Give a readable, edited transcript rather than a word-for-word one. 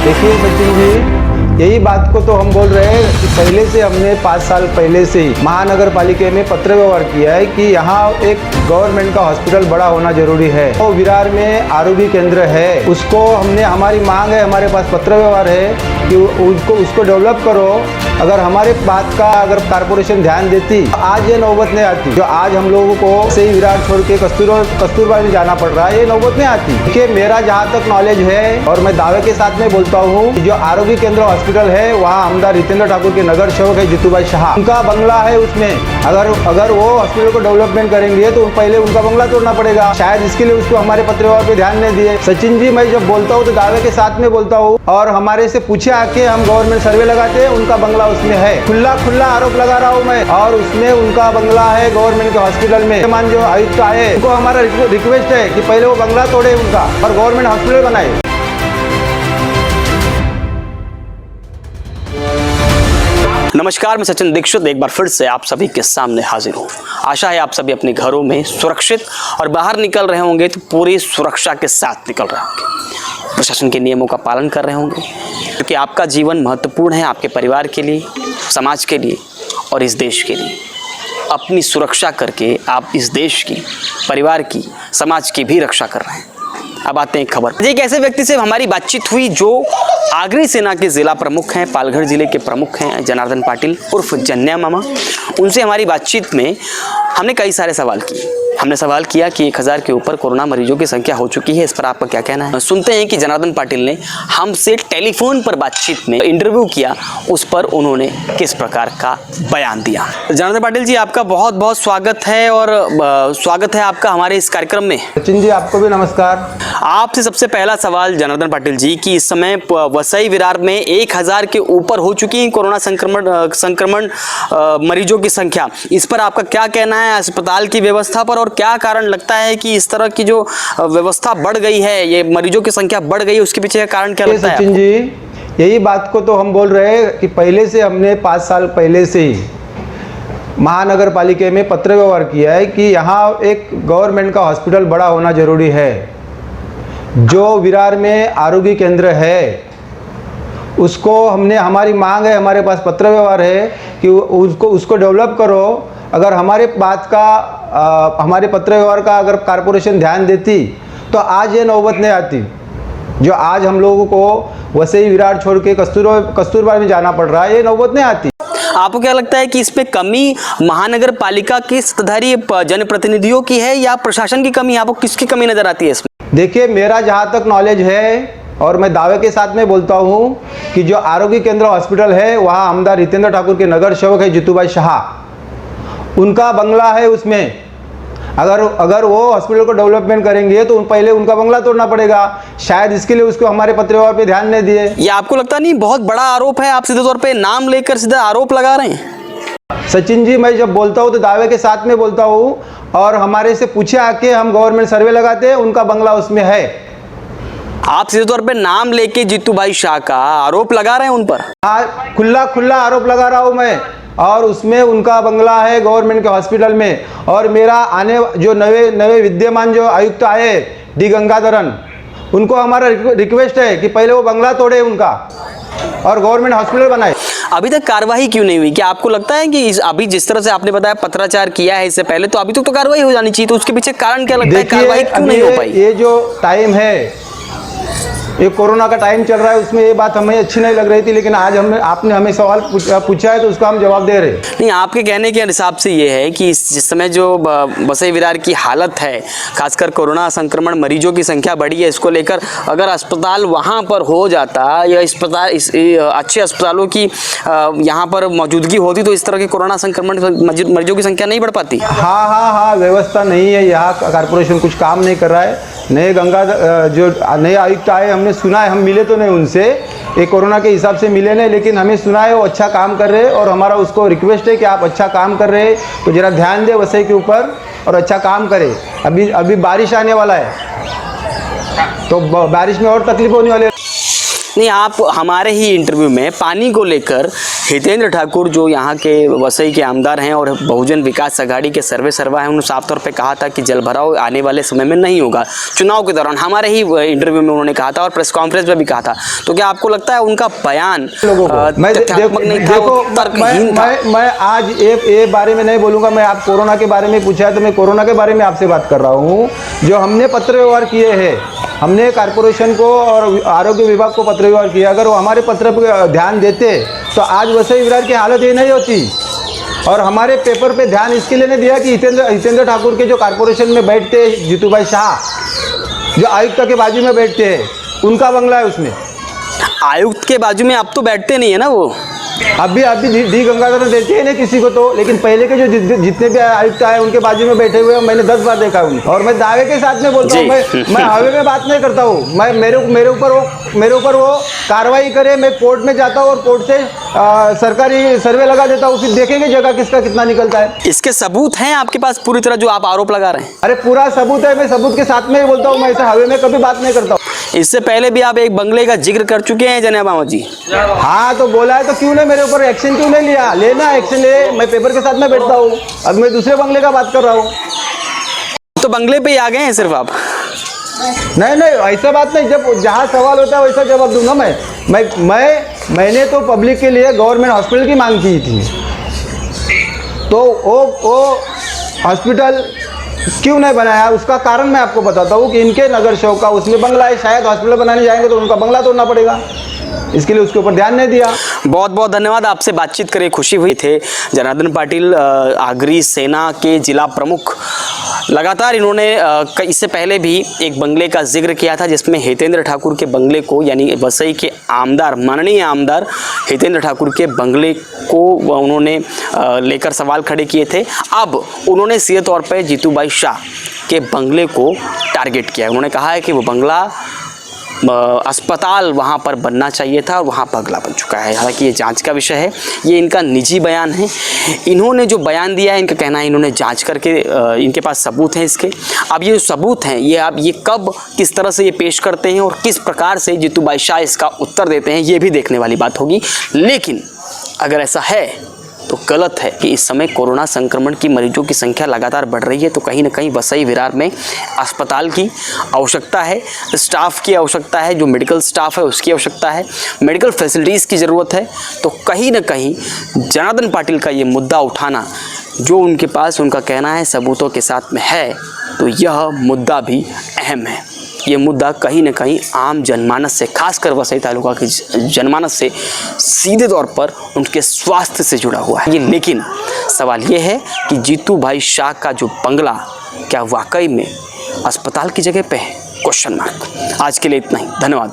देखिए सचिन जी, यही बात को तो हम बोल रहे हैं कि पहले से हमने 5 साल पहले से ही महानगर पालिका में पत्र व्यवहार किया है कि यहाँ एक गवर्नमेंट का हॉस्पिटल बड़ा होना जरूरी है। तो विरार में आरोग्य केंद्र है, उसको हमने, हमारी मांग है, हमारे पास पत्र व्यवहार है कि उसको डेवलप करो। अगर हमारे बात का अगर कारपोरेशन ध्यान देती तो आज ये नौबत नहीं आती जो आज हम लोगों को से ही विरार छोड़ के कस्तूरबा में जाना पड़ रहा है, ये नौबत नहीं आती। देखिए, मेरा जहाँ तक नॉलेज है और मैं दावे के साथ में बोलता हूँ, जो आरोग्य केंद्र हॉस्पिटल है वहाँ आमदार रितेंद्र ठाकुर के नगर सेवक है जितूभाई शाह, उनका बंगला है उसमें। अगर वो हॉस्पिटल को डेवलपमेंट करेंगे तो पहले उनका बंगला तोड़ना पड़ेगा। शायद इसके लिए उसको हमारे पत्र व्यवहार पे ध्यान नहीं दिए। सचिन जी, मैं जब बोलता हूँ तो दावे के साथ में बोलता हूँ, और हमारे से पूछे आके हम गवर्नमेंट सर्वे लगाते हैं, उनका बंगला उसमें है। खुला आरोप लगा रहा हूँ मैं, और उसमें उनका बंगला है गवर्नमेंट के हॉस्पिटल में। मान जो आयुक्त आए, उनको हमारा रिक्वेस्ट है कि पहले वो बंगला तोड़े उनका और गवर्नमेंट हॉस्पिटल बनाए। नमस्कार, मैं सचिन दीक्षित एक बार फिर से आप सभी के सामने हाजिर हूँ। आशा है आप सभी अपने घरों में सुरक्षित और बाहर निकल रहे होंगे तो पूरी सुरक्षा के साथ निकल रहे होंगे, प्रशासन के नियमों का पालन कर रहे होंगे, क्योंकि आपका जीवन महत्वपूर्ण है आपके परिवार के लिए, समाज के लिए और इस देश के लिए। अपनी सुरक्षा करके आप इस देश की, परिवार की, समाज की भी रक्षा कर रहे हैं। अब आते हैं खबर। एक ऐसे व्यक्ति से हमारी बातचीत हुई जो आगरी सेना के जिला प्रमुख हैं, पालघर जिले के प्रमुख हैं, जनार्दन पाटिल उर्फ जन्या मामा। उनसे हमारी बातचीत में हमने कई सारे सवाल किए। हमने सवाल किया कि 1000 के ऊपर कोरोना मरीजों की संख्या हो चुकी है, इस पर आपका क्या कहना है। सुनते हैं कि जनार्दन पाटिल ने हमसे टेलीफोन पर बातचीत में इंटरव्यू किया, उस पर उन्होंने किस प्रकार का बयान दिया। जनार्दन पाटिल जी, आपका बहुत बहुत स्वागत है और स्वागत है आपका हमारे इस कार्यक्रम में। सचिन जी, आपको भी नमस्कार। आपसे सबसे पहला सवाल जनार्दन पाटिल जी कि इस समय वसई विरार में 1000 के ऊपर हो चुकी है कोरोना संक्रमण मरीजों की संख्या, इस पर आपका क्या कहना है, अस्पताल की व्यवस्था पर, और क्या कारण लगता है कि इस तरह की जो व्यवस्था बढ़ गई है, ये मरीजों की संख्या बढ़ गई है, उसके पीछे का कारण क्या लगता है? सचिन जी, यही बात को तो हम बोल रहे हैं कि पहले से हमने 5 साल पहले से ही महानगर पालिका में पत्र व्यवहार किया है कि यहाँ एक गवर्नमेंट का हॉस्पिटल बड़ा होना जरूरी है। जो विरार में आरोग्य केंद्र है उसको हमने, हमारी मांग है, हमारे पास पत्र व्यवहार है कि उसको डेवलप करो। अगर हमारे बात का हमारे पत्र व्यवहार का अगर कारपोरेशन ध्यान देती तो आज ये नौबत नहीं आती जो आज हम लोगों को वसई विरार छोड़ के कस्तूरबा में जाना पड़ रहा है, ये नौबत नहीं आती। आपको क्या लगता है कि इसमें कमी महानगर पालिका के सत्ताधारी जनप्रतिनिधियों की है या प्रशासन की कमी? आपको किसकी कमी नजर आती है इसमें? देखिए, मेरा जहाँ तक नॉलेज है और मैं दावे के साथ में बोलता हूँ कि जो आरोग्य केंद्र हॉस्पिटल है वहाँ आमदार रितेंद्र ठाकुर के नगर सेवक है जितूभाई शाह, उनका बंगला है उसमें। अगर वो हॉस्पिटल को डेवलपमेंट करेंगे तो पहले उनका बंगला तोड़ना पड़ेगा। शायद इसके लिए उसको हमारे पत्र व्यवहार पे ध्यान नहीं दिए। ये आपको लगता नहीं बहुत बड़ा आरोप है? आप सीधे तौर पे नाम लेकर सीधा आरोप लगा रहे हैं। सचिन जी, मैं जब बोलता हूँ तो दावे के साथ में बोलता हूँ, और हमारे से पूछे आके हम गवर्नमेंट सर्वे लगाते हैं, उनका बंगला उसमें है। आप सीधे तौर पे नाम लेके जीतूभाई शाह का आरोप लगा रहे हैं उन पर? हाँ, खुला आरोप लगा रहा हूँ मैं, और उसमें उनका बंगला है गवर्नमेंट के हॉस्पिटल में। और मेरा आने जो नवे विद्यमान जो आयुक्त आए डी गंगाधरन, उनको हमारा रिक्वेस्ट है कि पहले वो बंगला तोड़े उनका और गवर्नमेंट हॉस्पिटल बनाए। अभी तक कार्रवाई क्यों नहीं हुई? क्या आपको लगता है कि अभी जिस तरह से आपने बताया पत्राचार किया है इससे पहले, तो अभी तक तो कार्रवाई हो जानी चाहिए, तो उसके पीछे कारण क्या लगता है? कार्रवाई क्यों नहीं हो पाई? ये जो टाइम है, ये कोरोना का टाइम चल रहा है, उसमें ये बात हमें अच्छी नहीं लग रही थी, लेकिन आज आपने हमें सवाल पूछा है तो उसका हम जवाब दे रहे हैं। नहीं, आपके कहने के हिसाब से ये है कि जिस समय जो वसई विरार की हालत है, खासकर कोरोना संक्रमण मरीजों की संख्या बढ़ी है, इसको लेकर अगर अस्पताल वहाँ पर हो जाता या अच्छे अस्पतालों की यहाँ पर मौजूदगी होती तो इस तरह के कोरोना संक्रमण मरीजों की संख्या नहीं बढ़ पाती। हाँ, व्यवस्था नहीं है, यहाँ कारपोरेशन कुछ काम नहीं कर रहा है। नए जो नए आयुक्त आए, हमने सुना है, हम मिले तो नहीं उनसे, ये कोरोना के हिसाब से मिले नहीं, लेकिन हमें सुना है वो अच्छा काम कर रहे हैं, और हमारा उसको रिक्वेस्ट है कि आप अच्छा काम कर रहे हैं तो जरा ध्यान दें वसई के ऊपर और अच्छा काम करें। अभी बारिश आने वाला है तो बारिश में और तकलीफ होने वाली है। नहीं, आप हमारे ही इंटरव्यू में पानी को लेकर हितेंद्र ठाकुर जो यहाँ के वसई के आमदार हैं और बहुजन विकास आघाड़ी के सर्वे सर्वा हैं, उन्होंने साफ तौर पे कहा था कि जलभराव आने वाले समय में नहीं होगा। चुनाव के दौरान हमारे ही इंटरव्यू में उन्होंने कहा था और प्रेस कॉन्फ्रेंस में भी कहा था। तो क्या आपको लगता है उनका बयान तथ्यात्मक नहीं था, वो तर्कहीन था? मैं आज ये बारे में नहीं बोलूँगा। मैं आप कोरोना के बारे में पूछा है तो मैं कोरोना के बारे में आपसे बात कर रहा हूँ। जो हमने पत्र व्यवहार किए हैं, हमने कॉर्पोरेशन को और आरोग्य विभाग को पत्र व्यवहार किया, अगर वो हमारे पत्र पर ध्यान देते तो आज वसई विरार की हालत ये नहीं होती। और हमारे पेपर पे ध्यान इसके लिए नहीं दिया कि हितेंद्र ठाकुर के जो कॉर्पोरेशन में बैठते हैं, जीतू भाई शाह, जो आयुक्त के बाजू में बैठते हैं, उनका बंगला है उसमें। आयुक्त के बाजू में अब तो बैठते नहीं है ना वो। अभी डी गंगाधर देते हैं ना किसी को तो, लेकिन पहले के जो जितने भी आयुक्त आए उनके बाजू में बैठे हुए मैंने 10 बार देखा उन्हें। और मैं दावे के साथ में बोलता हूँ, मैं हवे में बात नहीं करता हूँ। मैं मेरे ऊपर वो कार्रवाई करे, मैं कोर्ट में जाता हूँ और कोर्ट से सरकारी सर्वे लगा देता हूँ, फिर देखेंगे जगह किसका कितना निकलता है। इसके सबूत हैं आपके पास पूरी तरह जो आप आरोप लगा रहे हैं? अरे पूरा सबूत है, मैं सबूत के साथ में ही बोलता हूँ। मैं ऐसे हवे में कभी बात नहीं करता हूँ। इससे पहले भी आप एक बंगले का जिक्र कर चुके हैं जनाब अहमद जी। हाँ, तो बोला है तो क्यों नहीं मेरे ऊपर एक्शन क्यों नहीं लिया? लेना एक्शन ले, मैं पेपर के साथ में बैठता हूँ। अब मैं दूसरे बंगले का बात कर रहा हूँ। तो बंगले पे ही आ गए हैं सिर्फ आप? नहीं, ऐसा बात नहीं। जब जहाँ सवाल होता है वैसा जवाब दूंगा मैंने तो पब्लिक के लिए गवर्नमेंट हॉस्पिटल की मांग की थी, तो वो हॉस्पिटल क्यों नहीं बनाया उसका कारण मैं आपको बताता हूँ कि इनके नगर शो का उसमें बंगला है, शायद हॉस्पिटल बनाने जाएंगे तो उनका बंगला तोड़ना पड़ेगा, इसके लिए उसके ऊपर ध्यान नहीं दिया। बहुत बहुत धन्यवाद, आपसे बातचीत करके खुशी हुई। थे जनार्दन पाटिल, आगरी सेना के जिला प्रमुख। लगातार इन्होंने इससे पहले भी एक बंगले का जिक्र किया था जिसमें हितेंद्र ठाकुर के बंगले को, यानी वसई के आमदार, माननीय आमदार हितेंद्र ठाकुर के बंगले को उन्होंने लेकर सवाल खड़े किए थे। अब उन्होंने सीधे तौर पर जीतू भाई शाह के बंगले को टारगेट किया। उन्होंने कहा है कि वो बंगला अस्पताल वहाँ पर बनना चाहिए था और वहाँ बंगला बन चुका है। हालांकि ये जांच का विषय है, ये इनका निजी बयान है। इन्होंने जो बयान दिया है, इनका कहना है इन्होंने जांच करके, इनके पास सबूत हैं इसके। अब ये जो सबूत हैं ये कब किस तरह से ये पेश करते हैं और किस प्रकार से जीतू भाई शाह इसका उत्तर देते हैं, ये भी देखने वाली बात होगी। लेकिन अगर ऐसा है तो गलत है कि इस समय कोरोना संक्रमण की मरीजों की संख्या लगातार बढ़ रही है, तो कहीं ना कहीं वसई विरार में अस्पताल की आवश्यकता है, स्टाफ की आवश्यकता है, जो मेडिकल स्टाफ है उसकी आवश्यकता है, मेडिकल फैसिलिटीज़ की ज़रूरत है। तो कहीं ना कहीं जनार्दन पाटिल का ये मुद्दा उठाना, जो उनके पास उनका कहना है सबूतों के साथ में है, तो यह मुद्दा भी अहम है। ये मुद्दा कहीं ना कहीं आम जनमानस से, खासकर वसई तालुका की जनमानस से सीधे तौर पर उनके स्वास्थ्य से जुड़ा हुआ है। लेकिन सवाल ये है कि जीतू भाई शाह का जो बंगला क्या वाकई में अस्पताल की जगह पे है? Question mark. आज के लिए इतना ही, धन्यवाद।